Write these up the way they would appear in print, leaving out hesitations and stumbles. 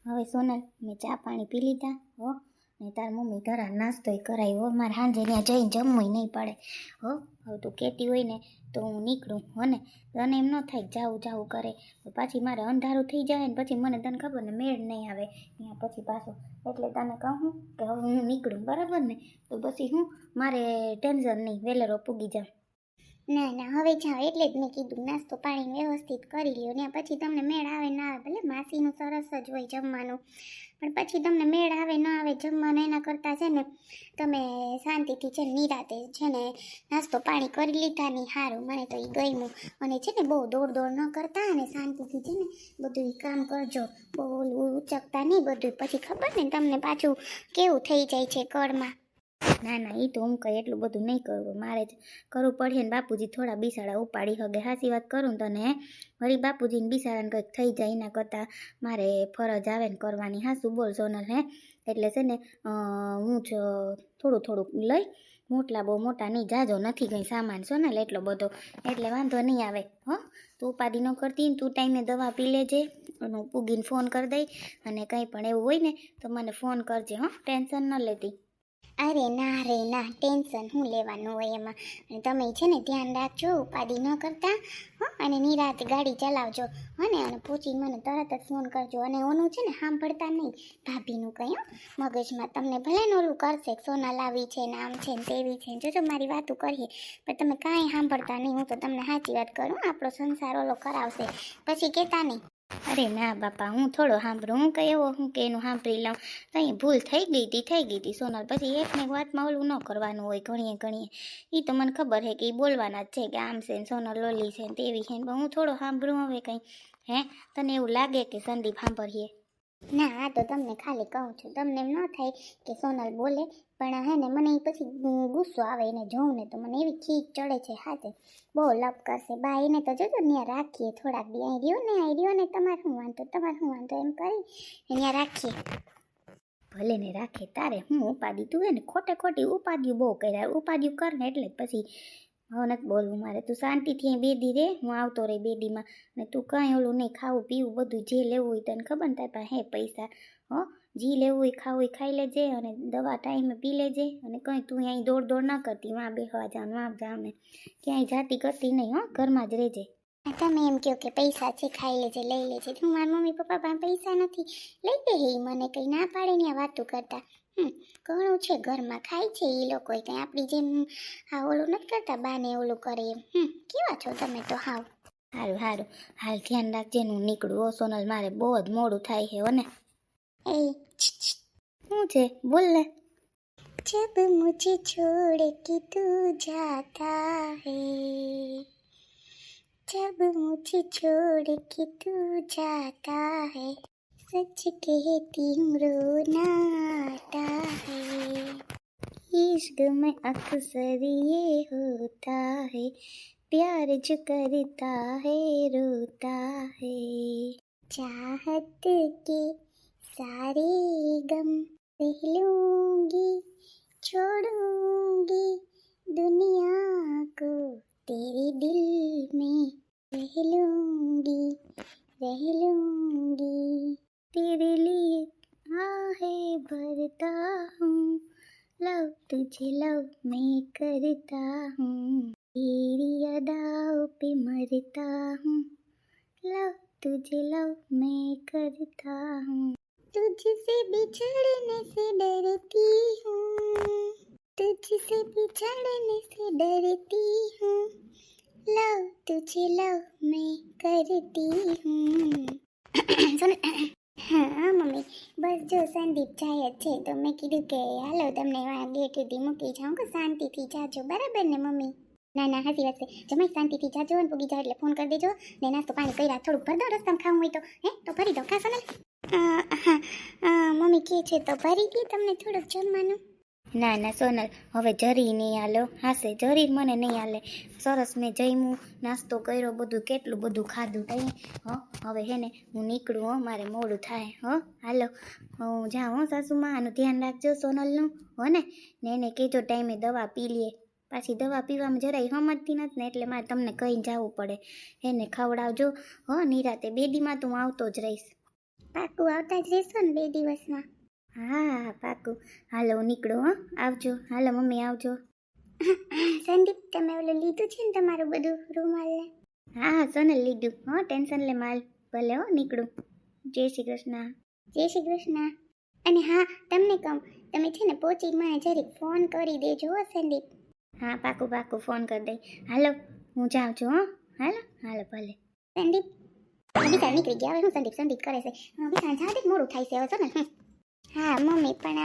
હવે સોનલ મેં ચા પાણી પી લીધા હો ને તાર મમ્મી ઘરા નાસ્તોય કરાવી હો મારે સાંજે ત્યાં જઈને જમવું નહીં પડે હો. હવે તું કહેતી હોય ને તો હું નીકળું હો ને તને એમ ન થાય જાવું કરે પાછી મારે અંધારું થઈ જાય ને પછી મને તને ખબર ને મેળ નહીં આવે ત્યાં પછી પાછું એટલે તને કહું કે હવે હું નીકળું બરાબર ને તો પછી હું મારે ટેન્શન નહીં વેલેરો પૂગી જાઉં. ના હવે જાઓ એટલે જ મેં કીધું નાસ્તો પાણી વ્યવસ્થિત કરી લ્યો ને પછી તમને મેળ આવે ના આવે ભલે માસીનું સરસ જ હોય જમવાનું પણ પછી તમને મેળ આવે ના આવે જમવાનું એના કરતાં છે ને તમે શાંતિથી છે નિરાતે છે ને નાસ્તો પાણી કરી લીધા નહીં સારું મને તો એ ગમ્યું અને છે ને બહુ દોડ ન કરતા અને શાંતિથી છે ને બધું કામ કરજો બહુ ઉચકતા નહીં બધું પછી ખબર ને તમને પાછું કેવું થઈ જાય છે કળમાં. ના એ તો હું કંઈ એટલું બધું નહીં કરવું મારે જ કરવું પડે ને બાપુજી થોડા બિસાડા ઉપાડી હગે સાચી વાત કરું તને વળી બાપુજીને બિસાડાને કંઈક થઈ જાય એના કરતાં મારે ફરજ આવે ને કરવાની હાસું બોલ સોનલ હે એટલે છે ને હું જ થોડુંક લઈ બહુ મોટા નહીં જાજો નથી કંઈ સામાન સોનલ એટલો બધો એટલે વાંધો નહીં આવે હો. તું ઉપાધિ ન કરતી ને તું ટાઈમે દવા પી લેજે અને હું પૂગીને ફોન કરી દઈ અને કંઈ પણ એવું હોય ને તો મને ફોન કરજે હો ટેન્શન ન લેતી. અરે ના ટેન્શન શું લેવાનું હોય એમાં અને તમે છે ને ધ્યાન રાખજો ઉપાધિ ન કરતા હો અને નિરાતે ગાડી ચલાવજો હો ને અને પૂછીને મને તરત જ ફોન કરજો અને ઓનું છે ને સાંભળતા નહીં ભાભીનું કંઈ મગજમાં તમને ભલે ને ઓલું કરશે સોનલ આવી છે ને આમ છે ને તેવી છે ને જોજો મારી વાતું કરીએ પણ તમે કાંઈ સાંભળતા નહીં હું તો તમને સાચી વાત કરું આપણો સંસાર ઓલો કરાવશે પછી કહેતા નહીં. અરે ના બાપા હું થોડો સાંભળું હું કંઈ એવો હું કે એનું સાંભળી લઉં તો અહીં ભૂલ થઈ ગઈ હતી સોનલ પછી એકને એક વાતમાં ઓલું ન કરવાનું હોય ઘણીએ એ તો મને ખબર છે કે એ બોલવાના જ છે કે આમ છે ને સોનલ લોલી છે ને તેવી છે પણ હું થોડો સાંભળું હવે કંઈ હે તને એવું લાગે કે સંદીપ સાંભળીએ. ના આ તો તમને ખાલી કહું છું તમને એમ ન થાય કે સોનલ બોલે પણ હે ને મને પછી ગુસ્સો આવે એને જોઉં ને તો મને એવી ખીચ ચડે છે હાથે બહુ લપ કરશે બા એને તો જોજો ત્યાં રાખીએ થોડાક દી અહીં રહ્યો ને તમારે શું વાંધો એમ કરી ત્યાં રાખીએ. ભલે ને રાખે તારે હું ઉપાધિ તું હે ને ખોટી ઉપાધિઓ બહુ કર્યા ઉપાધિઓ કર ને એટલે પછી હવે નથી બોલવું મારે તું શાંતિથી અહીં બેદી રે હું આવતો રહી બેદીમાં ને તું કાંઈ ઓલું નહીં ખાવું પીવું બધું જે લેવું હોય તને ખબર ને તાર પાસે હે પૈસા હો જી લેવું હોય ખાવું હોય ખાઈ લેજે અને દવા ટાઈમે પી લેજે અને કંઈ તું અહીં દોડ ન કરતી વાં બેસવા જાવ ને ક્યાંય જાતી કરતી નહીં હો ઘરમાં જ રહેજે. તમે એમ કહો કે પૈસા છે ખાઈ લેજે લઈ લેજે હું મારા મમ્મી પપ્પા પાસે પૈસા નથી લઈ દે એ મને કંઈ ના પાડે ને વાતું કરતા ઘણું છે ઘરમાં ખાય છે એ લોકો કંઈ આપણી જેમ હા ઓલું નથી કરતા બાને ઓલું કરે એમ કેવા છો તમે તો હાવ. સારું હાલ ધ્યાન રાખજે હું નીકળું ઓ સોનલ મારે બહુ જ મોડું થાય છે હો ને. એ શું છે બોલ ને. જબ મુझे छोड़ के तू जाता है जब मुझे छोड़ के तू जाता है सच कहती हूँ रोना आता है इश्क में अक्सर ये होता है प्यार जो करता है रोता है चाहत के सारे गम सह लूंगी छोड़ूंगी दुनिया को तेरे दिल में रह लूंगी तेरे लिए आहें भरता हूँ लव तुझे लव मैं करता हूँ तेरी अदाओं पे मरता हूँ लव तुझे लव मैं करता हूँ तुझसे बिछड़ने से डरती हूँ तुझसे बिछड़ने से डरती हूँ लव तुझे लव मैं करती हूँ. હા મમ્મી બસ જો સંદીપ જાય જ છે તો મેં કીધું કે હાલો તમને ગેટ સુધી મૂકી જાઉં કે શાંતિથી જાજો બરાબર ને મમ્મી. ના હાજી વાત છે જમાઈ શાંતિથી જાજો ને પૂગી જાય એટલે ફોન કરી દેજો ને નાસ્તો પાણી કર્યા થોડુંક ભર દો રસ્તામાં ખાવું હોય તો હે તો ભરી દો ખાશો ને. હા મમ્મી કહે છે તો ભરી દે તમને થોડુંક જમવાનું. ના સોનલ હવે જરી નહીં હાલો હાસે જરી મને નહીં હાલે સરસ મેં જમ્યું નાસ્તો કર્યો બધું કેટલું બધું ખાધું તઈ હવે હે ને હું નીકળું હો મારે મોડું થાય હાલો હું જાઉં હો સાસુમાં આનું ધ્યાન રાખજો સોનલનું હો ને એને કહેજો ટાઈમે દવા પી લે પાછી દવા પીવામાં જરાય સમજતી નથી ને એટલે મારે તમને કહીને જવું પડે એને ખવડાવજો નિરાતે બેદીમાં તો હું આવતો જ રહીશ. પાકું આવતા જ રહેશો ને 2 દિવસમાં? હા પાકું. હાલો હું નીકળું હો. આવજો. હાલો મમ્મી આવજો. સંદીપ, તમે ઓલું લીધું છે ને તમારું બધું રૂમાલ ને? હા હા સોનલ લીધું હો, ટેન્શન લે માલ. ભલે હો નીકળું. જય શ્રી કૃષ્ણ. જય શ્રી કૃષ્ણ. અને હા, તમને કહું, તમે છે ને પહોંચી મને જરીક ફોન કરી દેજો હો સંદીપ. હા પાકું પાકું ફોન કરી દઈ. હાલો હું જાઉં છું હો. હાલો હાલો ભલે. સંદીપ, વિશાલ નીકળી ગયા. હવે હું સંદીપ સંદીપ કરે છે. વિશાલ જાતે જ મોડું થાય છે હવે સોનલ. હા મમ્મી, પણ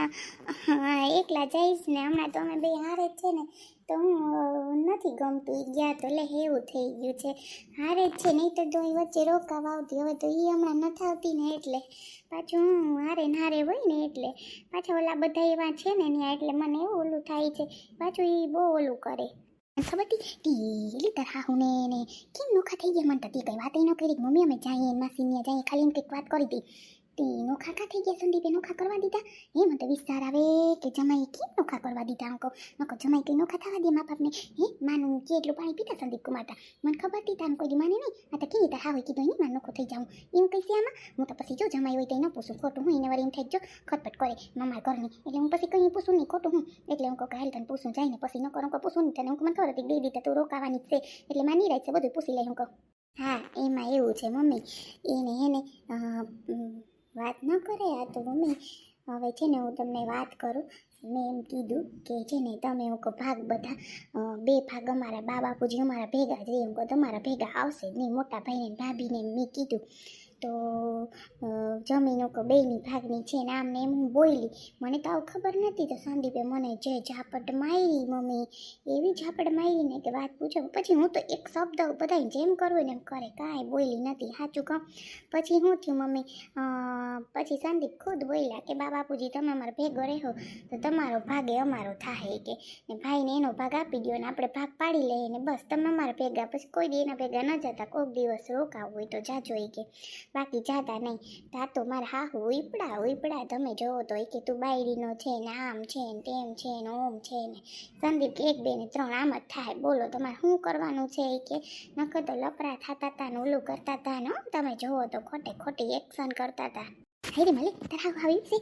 એકલા જઈશ ને, હમણાં તો અમે બે હારે જ છે ને, તો હું નથી ગમતું. ઈ ગયા તો એટલે એવું થઈ ગયું છે. હારે જ છે, નહીં તો એ વચ્ચે રોકાવા આવતી. હવે તો એ હમણાં નથી આવતી ને, એટલે પાછું હું હારે ને હારે હોય ને, એટલે પાછા ઓલા બધા એવા છે ને ત્યાં, એટલે મને એવું ઓલું થાય છે. પાછું એ બહુ ઓલું કરે. ખબર ટી તાર હાહુ ને કેમ નોખા થઈ ગયા? મને તો તી કઈ વાત ન કરી. મમ્મી અમે જઈએ માસી ત્યાં જઈએ, ખાલી એમ કંઈક વાત કરી હતી. તી નોખા કા થઈ ગયા? સંદીપે નોખા કરવા દીધા? એ મને તો વિસ્તાર આવે કે જમાઈ કેમ નોખા કરવા દીધા? નકો જમાઈ કઈ નોખા થવા દે મા બાપને? માનું કે એટલું પાણી પીતા સંદીપ કુમારતા? મને ખબર હતી તારું કોઈ માને નહીં. આ તો કેવી તાર હાવે કીધું નહીં માર નોખો થઈ જાઉં એમ કઈ છે આમાં? હું તો પછી જો જમાઈ હોય તો ન પૂછું ખોટું હું. એને વાર એમ થાય જો ખટપટ કરે મામા ઘરની, એટલે હું પછી કઈ પૂછું નહીં ખોટું હું. એટલે હું કહું હાલ તને પૂછું જાય ને, પછી ન કરું કહું પૂછું નહીં તને. હું મને ખબર હતી બે દીધા તું રોકાવાની જ છે, એટલે માની રહી છે બધું પૂછી લઈ હું કહું. હા એમાં એવું છે મમ્મી, એને વાત ન કરે. આ તો મમ્મી હવે છે ને હું તમને વાત કરું. મેં એમ કીધું કે છે ને તમે હું કહું ભાગ બધા 2 ભાગ અમારા બા બાપુજી અમારા ભેગા જ રહે. હું કહું તમારા ભેગા આવશે જ નહીં. મોટા ભાઈને ભાભીને મેં કીધું તો જમીનો કે બેની ભાગની છે ને આમને એમ હું બોલી. મને તો આવું ખબર નથી. તો સંદીપે મને જે ઝાપટ મારી મમ્મી, એવી ઝાપટ મારી ને કે વાત પૂછો. પછી હું તો એક શબ્દ બધાને જેમ કરવું ને એમ કરે, કાંઈ બોલી નથી સાચું કહું. પછી શું થયું મમ્મી, પછી સંદીપ ખુદ બોલ્યા કે બા બાપુજી તમે અમારા ભેગો રહો તો તમારો ભાગે અમારો થાય કે, ને ભાઈને એનો ભાગ આપી દો ને આપણે ભાગ પાડી લઈએ ને બસ તમે અમારા ભેગા. પછી કોઈ દી એના ભેગા ન જતા, કોઈક દિવસ રોકાવું હોય તો જાજો કે, બાકી જાતા નહીં. તા તો મારા હાહુ ઉપડા તમે જોવો તો કે તું બાયડીનો છે ને આમ છે ને તેમ છે ને ઓમ છે ને. સંદીપ કે 1 2 ને 3 આમ જ થાય. બોલો તમારે શું કરવાનું છે કે? નકર તો લપડા થતા હતા ને ઓલું કરતા હતા ને તમે જોવો તો ખોટી એક્શન કરતા હતા. હાય રે મલે તાર હાવ આવી છે.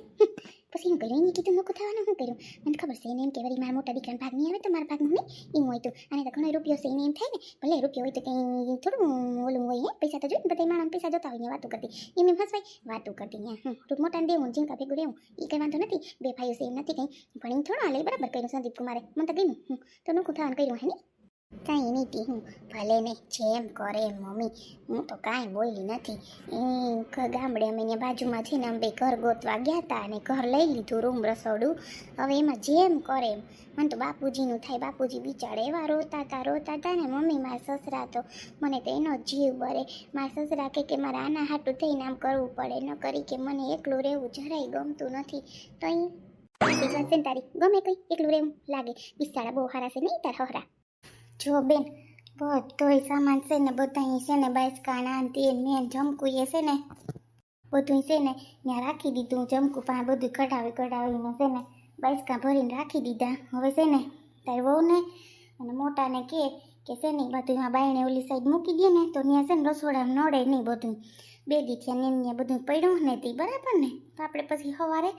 પછી હું કર્યું એને કીધું નકું થવાનું. શું કર્યું મને ખબર છે. એને એમ કે વળી મારા મોટા દીકરાનો ભાગ નહીં આવે તો મારા ભાગનું નહીં એમ હોય તો. આને તો ઘણો રૂપિયો છે એને એમ થાય ને, ભલે રૂપિયો હોય તો કંઈ થોડું ઓલું હોય. પૈસા તો જોઈએ ને, બધા માણસ પૈસા જોતા હોય ને વાતો કરતી એમ હસવાય વાતો કરતી ત્યાં. રૂપ મોટાને દેવું જીવકા ભેગું રહેવું એ કંઈ વાંધો નથી. 2 ભાઈઓ છે એમ નથી કંઈ, પણ એમ થોડું હાલે. બરાબર કર્યું સંદીપ કુમારે, મને તો ગમ્યું. તો નકું થવાનું કર્યું હે ને કાંઈ નહીં. હું ભલે ને જેમ કરે મમ્મી, હું તો કાંઈ બોલી નથી. એ ગામડે અમે ત્યાં બાજુમાં છે ને અમે 2 ઘર ગોતવા ગયા હતા અને ઘર લઈ લીધું રૂમ રસોડું. હવે એમાં જેમ કરે એમ. મને તો બાપુજીનું થાય. બાપુજી બિચારા એવા રોતા હતા ને મમ્મી. મારા સસરા તો મને તો એનો જીવ બરે. મારા સસરા કે મારે આના હાટું થઈને આમ કરવું પડે, ન કરી કે મને એકલું રહેવું જરાય ગમતું નથી. તો અહીં તારી ગમે કંઈ એકલું રહેવું લાગે. બિચારા બહુ હારા છે નહીં તાર હરા. જો બેન બધોય સામાન છે ને બધા છે ને બાઈસકાના તેલ મેન જમકું એ છે ને બધું છે ને ત્યાં રાખી દીધું. જમકું પાસે બધું કઢાવીને છે ને બાઈસકા ભરીને રાખી દીધા. હવે છે ને તારી વહુને અને મોટાને કે છે ને બધું આ બાયણે ઓલી સાઈડ મૂકી દે ને તો ત્યાં છે ને રસોડામાં નડે નહીં બધું. 2 દી થયા ને બધું પડ્યું ને તે બરાબર ને, તો આપણે પછી સવારે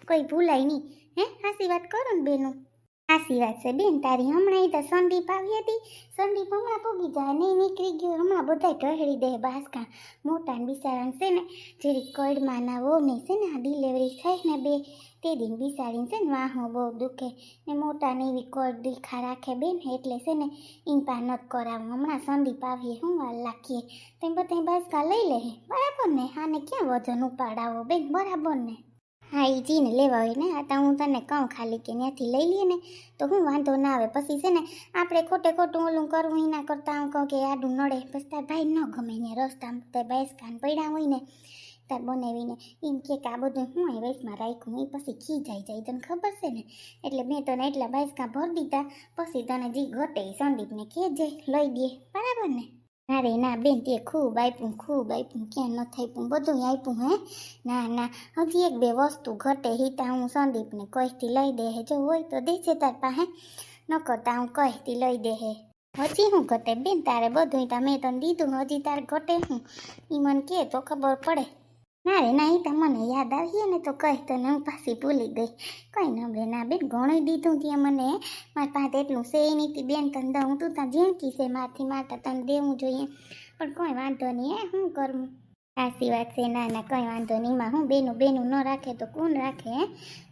કોઈ ભૂલાય નહીં. હે હાસી વાત કરો ને બેનું? સાચી વાત છે બેન તારી. હમણાં એ તો સંદીપ આવી હતી. સંદીપ હમણાં પૂગી જાય નહીં નીકળી ગયો. હમણાં બધા ઢળી દે બાસકા. મોટા ને બિચારાને છે ને જેરી કડમાં ના વહુને છે ને આ ડિલિવરી થઈ ને 2 તે દિન બિચારીને છે ને વાહો બહુ દુખે ને મોટાને એવી કડ દીખા રાખે બેન, એટલે છે ને ઈન પા નથી કરાવું. હમણાં સંદીપ આવીએ હું વાર લાખીએ તેમ બધા બાસકા લઈ લે બરાબર ને. આને ક્યાં વજન ઉપાડાવો બેન બરાબર ને? હા એ જીને લેવા હોય ને. આ તો હું તને કહું ખાલી કે ત્યાંથી લઈ લઈએ ને તો હું વાંધો ના આવે. પછી છે ને આપણે ખોટું ઓલું કરવું એના કરતાં હું કહું કે આડું નડે. પછી તાર ભાઈ ન ગમે ને રસ્તામાં તે બાઈસકાન પડ્યા હોય ને તાર બનાવીને એમ કે આ બધું હું એ વેસમાં રાખ્યું. એ પછી ખીજાઈ જાય તને ખબર છે ને. એટલે મેં તને એટલા બાઈસકા ભરી દીધા. પછી તને જે ઘટે સંદીપને કહેજે લઈ દે બરાબર ને? અરે ના બેન તે ખૂબ આપ્યું ક્યાં ન થાપ્યું બધું આપ્યું. હે ના હજી 1 2 વસ્તુ ઘટે હિતા હું સંદીપને કહીથી લઈ દે હે. જો હોય તો દેજે તાર પાસે, ન કરતા હું કહીથી લઈ દે હે. હજી હું ઘટે બેન તારે બધું મેં તને દીધું. હજી તારે ઘટે હું એ મને કહે તો ખબર પડે. ના રે ના, એ તો મને યાદ આવીએ ને તો કહી તને હું પાછી ભૂલી ગઈ. કઈ નમરે ના બેન, ઘણું દીધું ત્યાં મને, મારી પાસે એટલું છે નહીં તી બેન તને દઉં, તું ત્યાં ઝીણકી છે મારથી મારતા તને દેવું જોઈએ, પણ કોઈ વાંધો નહીં હે, શું કરું. સાચી વાત છે, ના ના કંઈ વાંધો નહીં, એમાં હું બેનું ન રાખે તો કોણ રાખે હે,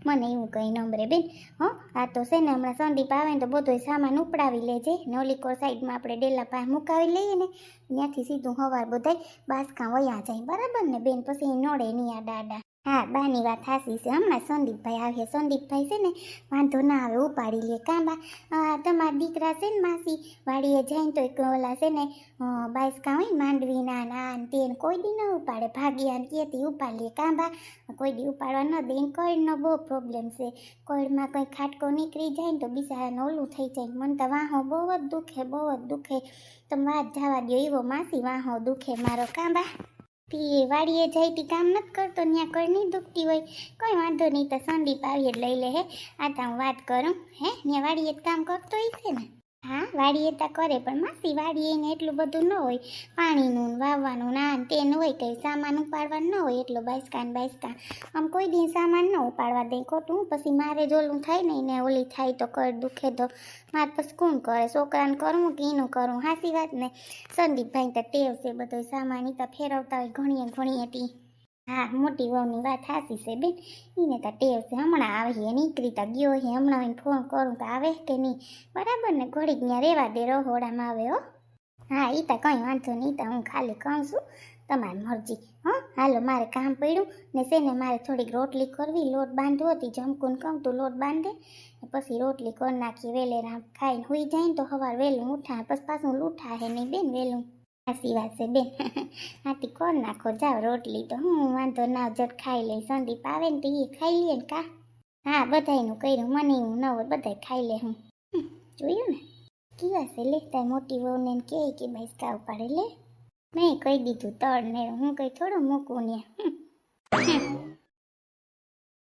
મને એવું કંઈ નમરે બેન. હો આ તો છે ને હમણાં સંદીપ આવે ને તો બધો સામાન ઉપડાવી લેજે ને ઓલી કોર સાઈડમાં આપણે ડેલા પાસે મુકાવી લઈએ ને ત્યાંથી સીધું હવાર બધાય બાસકા વયા જાય, બરાબર ને બેન, પછી નડે નહીં આ દાડા. હા બાની વાત સાચી છે, હમણાં સંદીપભાઈ આવે, સંદીપભાઈ છે ને વાંધો ના આવે ઉપાડી લે. કાં બા તમારા દીકરા છે ને માસી વાડીએ જાય તો એક ઓલા છે ને બાઈસકા હોય માંડવીના ના ને તેને કોઈ દી ન ઉપાડે, ભાગ્યા ને કેતી ઉપાડ લે. કાં બા કોઈ દી ઉપાડવા ન દે, કઈડનો બહુ પ્રોબ્લેમ છે, કઈડમાં કંઈ ખાટકો નીકળી જાય ને તો બિચારાને ઓલું થઈ જાય. મને તો વાહો બહુ જ દુખે, બહુ જ દુખે, તમે વાત જવા દો, એવો માસી વાહો દુખે મારો. કાં બા તી વાડીએ જાય તી કામ નથી કરતો, ત્યાં કઈ નહીં દુખતી હોય, કોઈ વાંધો નહીં, તો સંદીપ આવીએ જ લઈ લે હે. આ તો હું વાત કરું હે, ત્યાં વાડીએ જ કામ કરતો હોય છે ને. હા વાડીએ તા કરે, પણ માસી વાડીએ એને એટલું બધું ન હોય, પાણીનું વાવવાનું ના ને તેનું હોય, કંઈ સામાન ઉપાડવાનું ન હોય એટલો, બાઈસકા આમ કોઈ દી સામાન ન ઉપાડવા દે ખોટું, પછી મારે જ ઓલું થાય નહીં ને ઓલી થાય તો કર દુખે તો મારે પછી કોણ કરે, છોકરાને કરવું કે એનું કરવું. સાચી વાત ને, સંદીપભાઈ તો ટેવ છે બધો સામાન ઈ તો ફેરવતા હોય ઘણીએ ટી. હા મોટી વહુની વાત સાચી છે બેન, એને તો ટેવ છે, હમણાં આવી નીકળી તો ગયો હે, હમણાં એને ફોન કરું તો આવે કે નહીં, બરાબર ને, ઘડીક ત્યાં રહેવા દે, રહોડામાં આવે હો. હા એ તો કંઈ વાંધો નહીં, તો હું ખાલી કહું છું તમારી મરજી. હા હાલો મારે કામ પડ્યું ને છે ને, મારે થોડીક રોટલી કરવી, લોટ બાંધવો હતી, જમકુન કહું તું લોટ બાંધે, પછી રોટલી કરી નાખી, વેલેરા ખાઈને સુઈ જાય ને તો સવાર વહેલું ઉઠા, પછી પાછું લૂઠા હે નહીં બેન વહેલું. સાચી વાત છે બેન, આથી કોર નાખો જાવ રોટલી, તો હું વાંધો ના જટ ખાઈ લઈ, સંદીપ આવે ને તો એ ખાઈ લે ને. કા હા બધાયનું કર્યું, મને એવું ન હોય, બધાય ખાઈ લે. હું જોયું ને કેવા છે, લેતા મોટી વહુને કે બાઈસકા ઉપાડે લે, મેં કહી દીધું તળ ને, હું કંઈ થોડું મૂકું ને.